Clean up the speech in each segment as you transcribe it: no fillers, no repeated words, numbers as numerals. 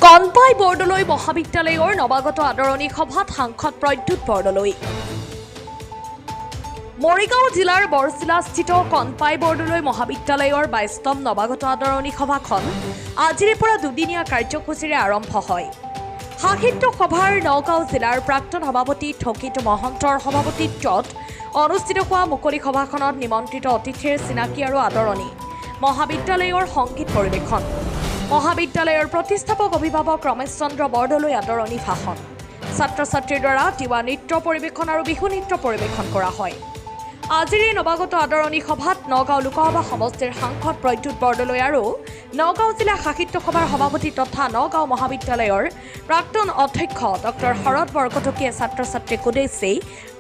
কনপাই বৰদলৈ মহাবিদ্যালয়ৰ নৱাগত আদৰণি সভাত সাংসদ প্ৰদ্যুৎ বৰদলৈ। মৰিগাঁও জিলাৰ বৰছিলাস্থিত কনপাই বৰদলৈ মহাবিদ্যালয়ৰ ২২তম নৱাগত আদৰণি সভাখন আজিৰে পৰা দুদিনীয়া কাৰ্যসূচীৰে আৰম্ভ হয়। সাহিত্য সভাৰ নগাঁও জিলাৰ প্ৰাক্তন সভাপতি থকিত মহন্তৰ সভাপতিত্বত অনুষ্ঠিত হোৱা মুকলি সভাখনত নিমন্ত্ৰিত অতিথিৰ চিনাকি আৰু আদৰণি, মহাবিদ্যালয়ৰ সংগীত পৰিৱেশন, মহাবিদ্যালয়ৰ প্ৰতিষ্ঠাপক অভিভাৱক ৰমেশ চন্দ্ৰ বৰদলৈ আদৰণি ভাষণ, ছাত্ৰ ছাত্ৰীৰ দ্বাৰা তিৱা নৃত্য পৰিৱেশন আৰু বিহু নৃত্য পৰিৱেশন কৰা হয়। আজিৰ এই নৱাগত আদৰণি সভাত নগাঁও লোকসভা সমষ্টিৰ সাংসদ প্ৰদ্যুৎ বৰদলৈ আৰু নগাঁও জিলা সাহিত্য সভাৰ সভাপতি তথা নগাঁও মহাবিদ্যালয়ৰ প্ৰাক্তন অধ্যক্ষ ডক্টৰ শৰৎ বৰকটকীয়ে ছাত্ৰ ছাত্ৰীক উদ্দেশ্যি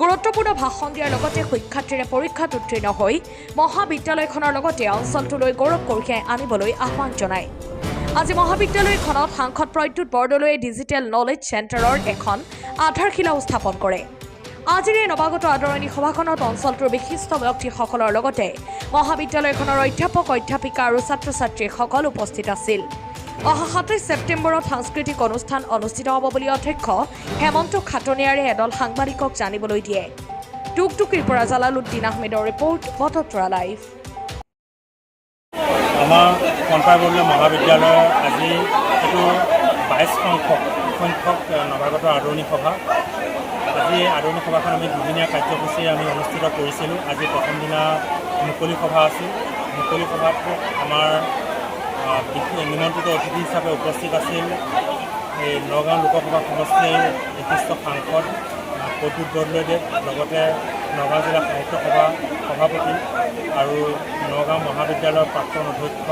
গুৰুত্বপূৰ্ণ ভাষণ দিয়াৰ লগতে সুখ্যাতিৰে পৰীক্ষাত উত্তীৰ্ণ হৈ মহাবিদ্যালয়খনৰ লগতে অঞ্চলটোলৈ গৌৰৱ কঢ়িয়াই আনিবলৈ আহ্বান জনায়। আজি মহাবিদ্যালয়খনত সাংসদ প্ৰদ্যুৎ বৰদলৈয়ে ডিজিটেল নলেজ চেণ্টাৰৰ এখন আধাৰশিলা স্থাপন কৰে। আজিৰ এই নৱাগত আদৰণি সভাখনত অঞ্চলটোৰ বিশিষ্ট ব্যক্তিসকলৰ লগতে মহাবিদ্যালয়খনৰ অধ্যাপক অধ্যাপিকা আৰু ছাত্ৰ ছাত্ৰীসকল উপস্থিত আছিল। অহা ২৭ ছেপ্টেম্বৰত সাংস্কৃতিক অনুষ্ঠান অনুষ্ঠিত হ'ব বুলি অধ্যক্ষ হেমন্ত খাটনিয়াৰে এদল সাংবাদিকক জানিবলৈ দিয়ে। টুকটুকিৰ পৰা জালালুদ্দিন আহমেদৰ ৰিপৰ্ট, বটতৰা লাইভ। আমাৰ কনপাই বৰদলৈ মহাবিদ্যালয়ৰ আজি এইটো ২২ সংখ্যক নৱাগত আদৰণি সভা। আজি আদৰণি সভাখন আমি দুদিনীয়া কাৰ্যসূচী আমি অনুষ্ঠিত কৰিছিলোঁ। আজি প্ৰথম দিনা মুকলি সভা আছিল। মুকলি সভাত আমাৰ নিমন্ত্ৰিত অতিথি হিচাপে উপস্থিত আছিল এই নগাঁও লোকসভা সমষ্টিৰ বিশিষ্ট সাংসদ প্ৰদ্যুৎ বৰদলৈদেৱ, লগতে নগাঁও জিলা সাহিত্য সভা সভাপতি আৰু নগাঁও মহাবিদ্যালয়ৰ প্ৰাক্তন অধ্যক্ষ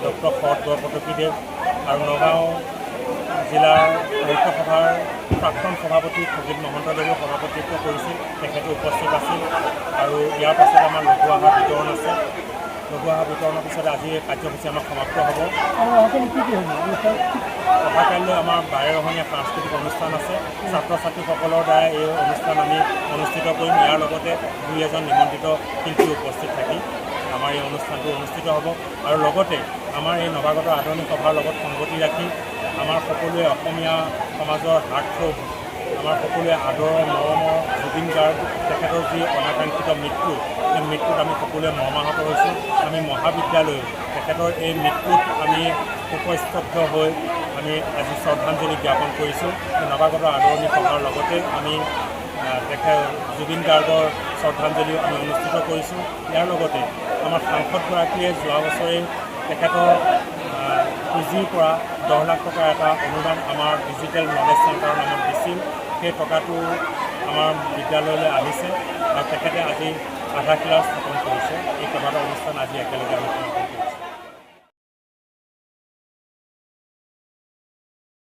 ডক্টৰ শৰৎ বৰকটকীদেৱ আৰু নগাঁও জিলাৰ সাহিত্য সভাৰ প্ৰাক্তন সভাপতি থকিত মহন্তদেৱে সভাপতিত্ব কৰিছিল, তেখেতে উপস্থিত আছিল। আৰু ইয়াৰ পাছত আমাৰ লঘু আহাৰ বিতৰণ আছে। লঘু আহাৰ বিতৰণৰ পিছতে আজি এই কাৰ্যসূচী আমাৰ সমাপ্ত হ'ব। অহাকাইলৈ আমাৰ ১২ৰহণীয়া সাংস্কৃতিক অনুষ্ঠান আছে। ছাত্ৰ ছাত্ৰীসকলৰ দ্বাৰা এই অনুষ্ঠান আমি অনুষ্ঠিত কৰিম। ইয়াৰ লগতে দুই এজন নিমন্ত্ৰিত শিল্পী উপস্থিত থাকি আমাৰ এই অনুষ্ঠানটো অনুষ্ঠিত হ'ব। আৰু লগতে আমাৰ এই নৱাগত আদৰণি সভাৰ লগত সংগতি ৰাখি আমাৰ সকলোৱে অসমীয়া সমাজৰ হাৰ্টথ্ৰব, আমাৰ সকলোৱে আদৰৰ মৰমৰ জুবিন গাৰ্গ, তেখেতৰ যি অনাকাংক্ষিত মৃত্যু, সেই মৃত্যুত আমি সকলোৱে মৰ্মাহত হৈছোঁ। আমি মহাবিদ্যালয় তেখেতৰ এই মৃত্যুত আমি শোকস্তব্ধ হৈ আমি আজি শ্ৰদ্ধাঞ্জলি জ্ঞাপন কৰিছোঁ। নৱাগত আদৰণি সভাৰ লগতে আমি জুবিন গাৰ্গৰ শ্ৰদ্ধাঞ্জলিও আমি অনুষ্ঠিত কৰিছোঁ। ইয়াৰ লগতে আমাৰ সাংসদগৰাকীয়ে যোৱা বছৰে তেখেতৰ পুঁজিৰ পৰা ১০ লাখ টকাৰ এটা অনুদান আমাৰ ডিজিটেল নলেজ চেণ্টাৰৰ নামত দিছিল। সেই টকাটো আমাৰ বিদ্যালয়লৈ আহিছে আৰু তেখেতে আজি আধাৰশিলা স্থাপন কৰিছে। এই কেইবাটাও অনুষ্ঠান আজি একেলগে আমি